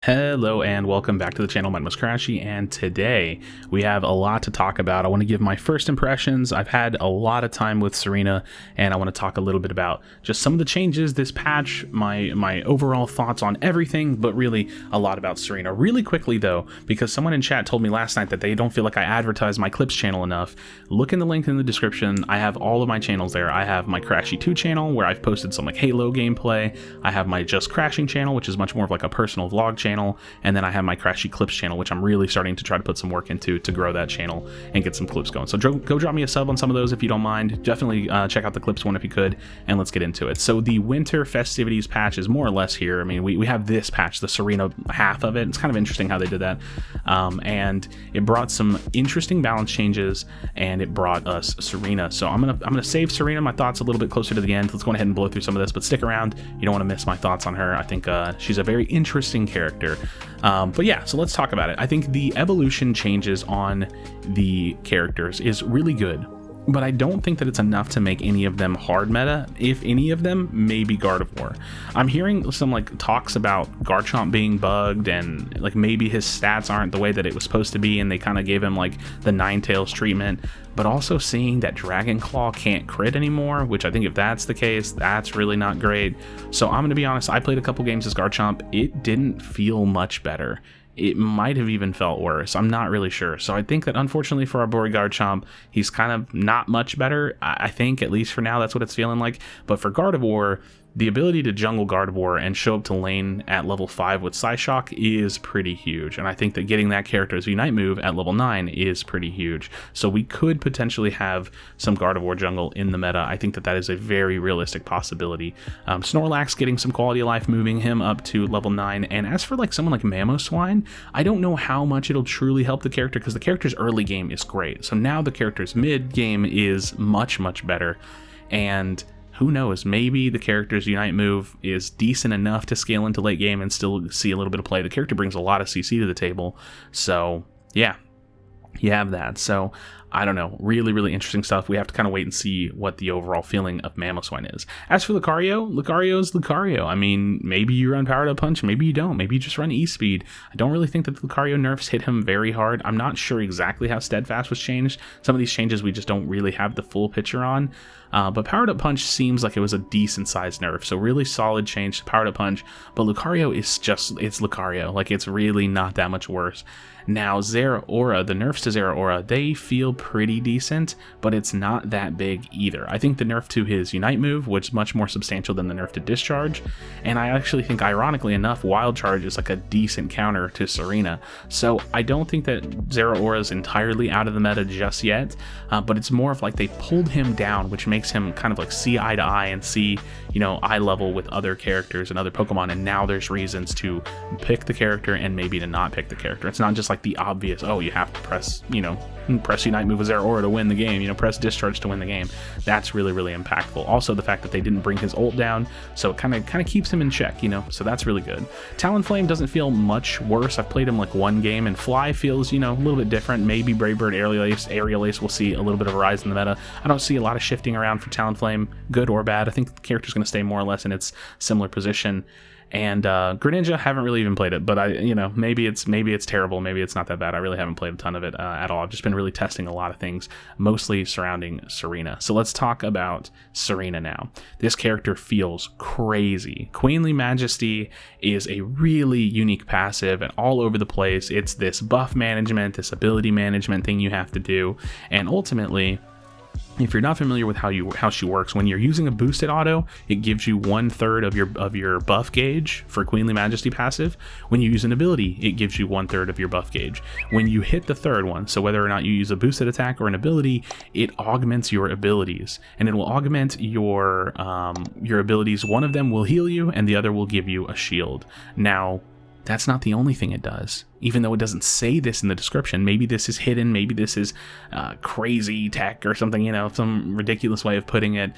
Hello and welcome back to the channel. My name is Krashy, and today we have a lot to talk about. I want to give my first impressions. I've had a lot of time with Tsareena, and I want to talk a little bit about just some of the changes this patch, my overall thoughts on everything, but really a lot about Tsareena. Really quickly though, because someone in chat told me last night that they don't feel like I advertise my clips channel enough, look in the link in the description. I have all of my channels there. I have my Krashy 2 channel where I've posted some like Halo gameplay. I have my Just Crashing channel, which is much more of like a personal vlog channel. And then I have my Krashy Clips channel, which I'm really starting to try to put some work into to grow that channel and get some clips going. So go drop me a sub on some of those if you don't mind. Definitely check out the Clips one if you could, and let's get into it. So the winter festivities patch is more or less here. I mean, we have this patch, the Tsareena half of it. It's kind of interesting how they did that. And it brought some interesting balance changes, and it brought us Tsareena. So I'm gonna save Tsareena, my thoughts, a little bit closer to the end. Let's go ahead and blow through some of this, but stick around. You don't want to miss my thoughts on her. I think she's a very interesting character. But yeah, so let's talk about it. I think the evolution changes on the characters is really good, but I don't think that it's enough to make any of them hard meta. If any of them, maybe Gardevoir. I'm hearing some like talks about Garchomp being bugged, and like maybe his stats aren't the way that it was supposed to be, and they kind of gave him like the Ninetales treatment, but also seeing that Dragon Claw can't crit anymore, which I think if that's the case, that's really not great. So I'm gonna be honest, I played a couple games as Garchomp. It didn't feel much better. It might have even felt worse. I'm not really sure. So I think that unfortunately for our boy Garchomp, he's kind of not much better. I think, at least for now, that's what it's feeling like. But for Gardevoir, the ability to jungle Gardevoir and show up to lane at level 5 with Psyshock is pretty huge. And I think that getting that character's Unite move at level 9 is pretty huge. So we could potentially have some Gardevoir jungle in the meta. I think that that is a very realistic possibility. Snorlax getting some quality of life, moving him up to level 9. And as for like someone like Mamoswine, I don't know how much it'll truly help the character, because the character's early game is great. So now the character's mid game is much, much better. And who knows, maybe the character's Unite move is decent enough to scale into late game and still see a little bit of play. The character brings a lot of CC to the table. So yeah, you have that. So I don't know, really interesting stuff. We have to kind of wait and see what the overall feeling of Mamoswine is. As for Lucario is Lucario. I mean, maybe you run Powered Up Punch, maybe you don't. Maybe you just run E-Speed. I don't really think that the Lucario nerfs hit him very hard. I'm not sure exactly how Steadfast was changed. Some of these changes we just don't really have the full picture on. But Powered Up Punch seems like it was a decent sized nerf. So really solid change to Powered Up Punch. But Lucario is just, it's Lucario. Like, it's really not that much worse. Now, Zera Aura, the nerfs to Zera Aura, they feel pretty decent, but it's not that big either. I think the nerf to his Unite move was much more substantial than the nerf to Discharge, and I actually think, ironically enough, Wild Charge is like a decent counter to Tsareena. So I don't think that Zera Aura is entirely out of the meta just yet, but it's more of like they pulled him down, which makes him kind of like see eye to eye and see, you know, eye level with other characters and other Pokemon, and now there's reasons to pick the character and maybe to not pick the character. It's not just like the obvious, oh, you have to press, you know, press Unite move with Zera Aura to win the game, you know, press Discharge to win the game. That's really impactful. Also, the fact that they didn't bring his ult down, so it kind of keeps him in check, you know, so that's really good. Talonflame doesn't feel much worse. I've played him like one game, and Fly feels, you know, a little bit different. Maybe Brave Bird, Aerial Ace will see a little bit of a rise in the meta. I don't see a lot of shifting around for Talonflame, good or bad. I think the character's going to stay more or less in its similar position. And Greninja, haven't really even played it, but you know, maybe it's terrible, maybe it's not that bad. I really haven't played a ton of it at all. I've just been really testing a lot of things, mostly surrounding Tsareena. So let's talk about Tsareena now. This character feels crazy. Queenly Majesty is a really unique passive and all over the place. It's this buff management, this ability management thing you have to do, and ultimately, if you're not familiar with how she works, when you're using a boosted auto, it gives you 1/3 of your buff gauge for Queenly Majesty passive. When you use an ability, it gives you 1/3 of your buff gauge. When you hit the third one, so whether or not you use a boosted attack or an ability, it augments your abilities, and it will augment your abilities. One of them will heal you, and the other will give you a shield. Now, that's not the only thing it does. Even though it doesn't say this in the description, maybe this is hidden, maybe this is crazy tech or something, you know, some ridiculous way of putting it.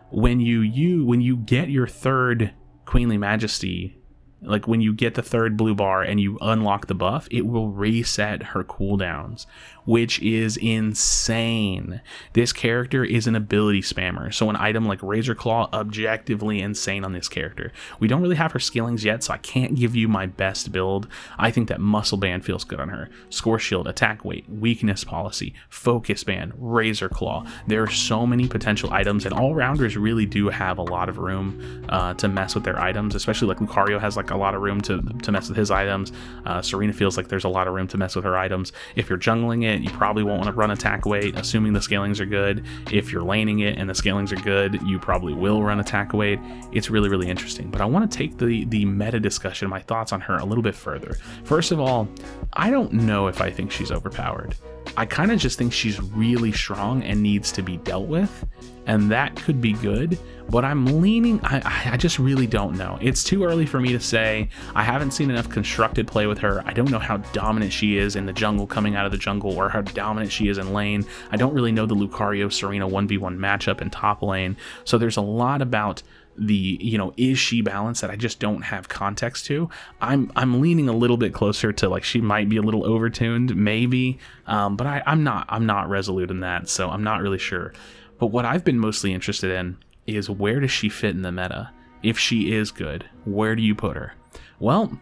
When you get your third Queenly Majesty like when you get the third blue bar and you unlock the buff, it will reset her cooldowns, which is insane. This character is an ability spammer, so an item like Razor Claw, objectively insane on this character. We don't really have her skillings yet, so I can't give you my best build. I think that Muscle Band feels good on her. Score Shield, Attack Weight, Weakness Policy, Focus Band, Razor Claw. There are so many potential items, and all-rounders really do have a lot of room to mess with their items, especially like Lucario has like a lot of room to mess with his items. Tsareena feels like there's a lot of room to mess with her items. If you're jungling it, you probably won't want to run Attack Weight, assuming the scalings are good. If you're laning it and the scalings are good, you probably will run Attack Weight. It's really, really interesting. But I want to take the meta discussion, my thoughts on her a little bit further. First of all, I don't know if I think she's overpowered. I kind of just think she's really strong and needs to be dealt with, and that could be good, but I'm leaning, I just really don't know. It's too early for me to say. I haven't seen enough constructed play with her. I don't know how dominant she is in the jungle, coming out of the jungle, or how dominant she is in lane. I don't really know the Lucario Tsareena 1v1 matchup in top lane, so there's a lot about the, you know, is she balanced that I just don't have context to. I'm leaning a little bit closer to like she might be a little overtuned, maybe, but I'm not resolute in that, so I'm not really sure. But what I've been mostly interested in is, where does she fit in the meta? If she is good, where do you put her? Well,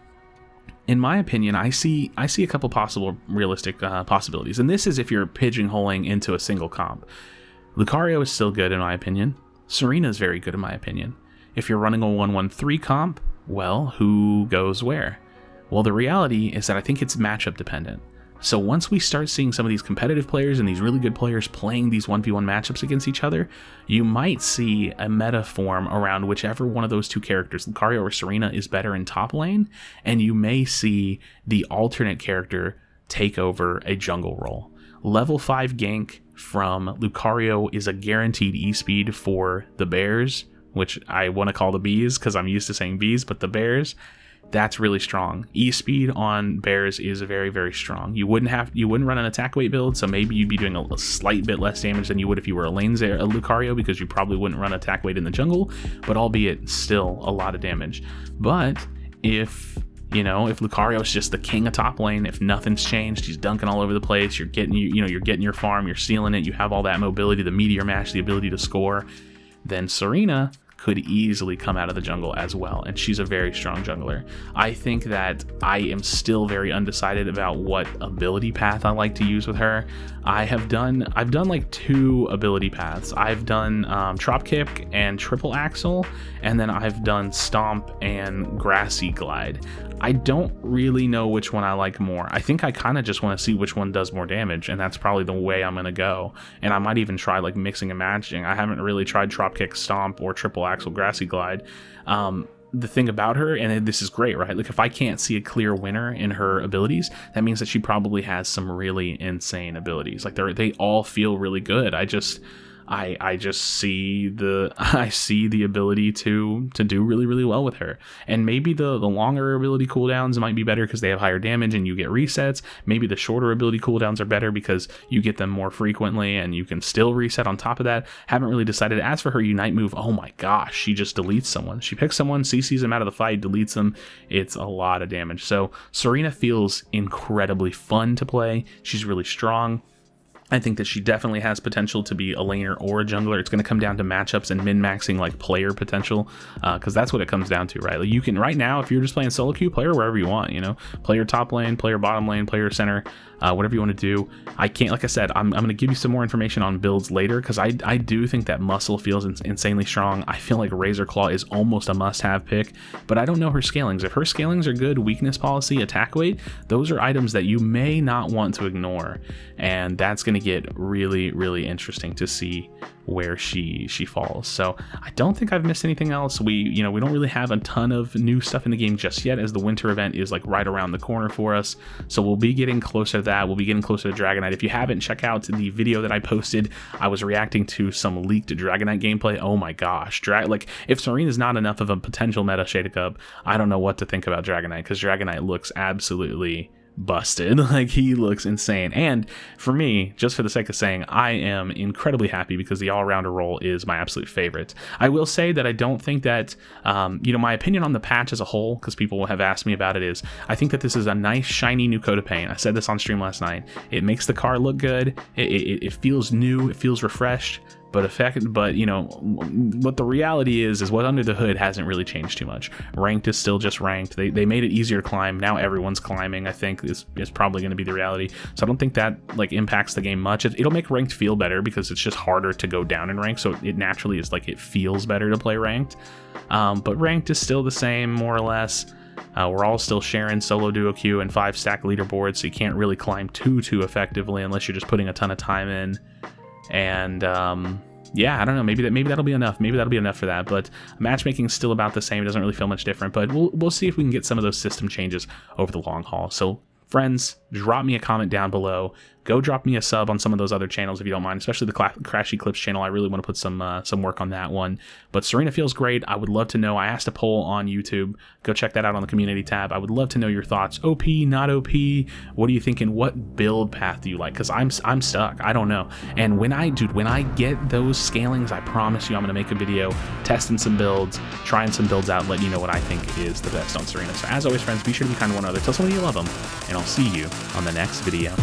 in my opinion, I see a couple possible realistic possibilities, and this is if you're pigeonholing into a single comp. Lucario is still good in my opinion. Tsareena is very good in my opinion. If you're running a 1-1-3 comp, well, who goes where? Well, the reality is that I think it's matchup dependent. So once we start seeing some of these competitive players and these really good players playing these 1v1 matchups against each other, you might see a meta form around whichever one of those two characters, Lucario or Tsareena, is better in top lane, and you may see the alternate character take over a jungle role. Level 5 gank from Lucario is a guaranteed E-speed for the bears, which I want to call the bees because I'm used to saying bees, but the bears, that's really strong. E-speed on bears is very, very strong. You wouldn't run an attack weight build, so maybe you'd be doing a slight bit less damage than you would if you were a lane Zera, a Lucario, because you probably wouldn't run attack weight in the jungle, but albeit still a lot of damage. But if Lucario is just the king of top lane, if nothing's changed, he's dunking all over the place, you're getting your farm, you're sealing it, you have all that mobility, the meteor mash, the ability to score, then Tsareena could easily come out of the jungle as well, and she's a very strong jungler. I think that I am still very undecided about what ability path I like to use with her. I've done like 2 ability paths. I've done Trop Kick and Triple Axle, and then I've done Stomp and Grassy Glide. I don't really know which one I like more. I think I kind of just want to see which one does more damage, and that's probably the way I'm going to go. And I might even try like mixing and matching. I haven't really tried Trop Kick, Stomp, or Triple Axle Grassy Glide. The thing about her, and this is great, right? Like if I can't see a clear winner in her abilities, that means that she probably has some really insane abilities. Like they all feel really good. I just see the ability to do really, really well with her. And maybe the longer ability cooldowns might be better because they have higher damage and you get resets. Maybe the shorter ability cooldowns are better because you get them more frequently and you can still reset on top of that. Haven't really decided. As for her Unite move, oh my gosh, she just deletes someone. She picks someone, CCs them out of the fight, deletes them. It's a lot of damage. So Tsareena feels incredibly fun to play. She's really strong. I think that she definitely has potential to be a laner or a jungler. It's going to come down to matchups and min-maxing like player potential, because that's what it comes down to, right? Like you can, right now, if you're just playing solo queue, play her wherever you want, play her top lane, play her bottom lane, play her center, whatever you want to do. I can't, like I said, I'm going to give you some more information on builds later, because I do think that Muscle feels insanely strong. I feel like Razor Claw is almost a must-have pick, but I don't know her scalings. If her scalings are good, weakness policy, attack weight, those are items that you may not want to ignore, and that's going to get really, really interesting to see where she falls. So I don't think I've missed anything else. We don't really have a ton of new stuff in the game just yet, as the winter event is like right around the corner for us. So we'll be getting closer to that. We'll be getting closer to Dragonite. If you haven't, check out the video that I posted. I was reacting to some leaked Dragonite gameplay. Oh my gosh, like if Tsareena is not enough of a potential meta shade up, I don't know what to think about Dragonite, because Dragonite looks absolutely busted. Like, he looks insane. And for me, just for the sake of saying, I am incredibly happy because the all-rounder role is my absolute favorite. I will say that I don't think that, my opinion on the patch as a whole, because people have asked me about it, is I think that this is a nice, shiny new coat of paint. I said this on stream last night. It makes the car look good. It feels new. It feels refreshed. But what the reality is what under the hood hasn't really changed too much. Ranked is still just ranked. They made it easier to climb. Now everyone's climbing, I think, is probably going to be the reality. So I don't think that like impacts the game much. It'll make ranked feel better because it's just harder to go down in rank. So it naturally is like, it feels better to play ranked. But ranked is still the same, more or less. We're all still sharing solo duo queue and 5-stack leaderboards, so you can't really climb too effectively unless you're just putting a ton of time in. And yeah, I don't know, maybe that'll be enough. Maybe that'll be enough for that. But matchmaking is still about the same. It doesn't really feel much different, but we'll see if we can get some of those system changes over the long haul. So friends, drop me a comment down below. Go drop me a sub on some of those other channels if you don't mind, especially the Krashy Clips channel. I really want to put some work on that one. But Tsareena feels great. I would love to know. I asked a poll on YouTube. Go check that out on the community tab. I would love to know your thoughts. OP, not OP? What are you thinking? What build path do you like? Because I'm stuck. I don't know. And when I get those scalings, I promise you I'm going to make a video testing some builds, trying some builds out, let you know what I think is the best on Tsareena. So as always, friends, be sure to be kind to one another. Tell someone you love them, and I'll see you on the next video.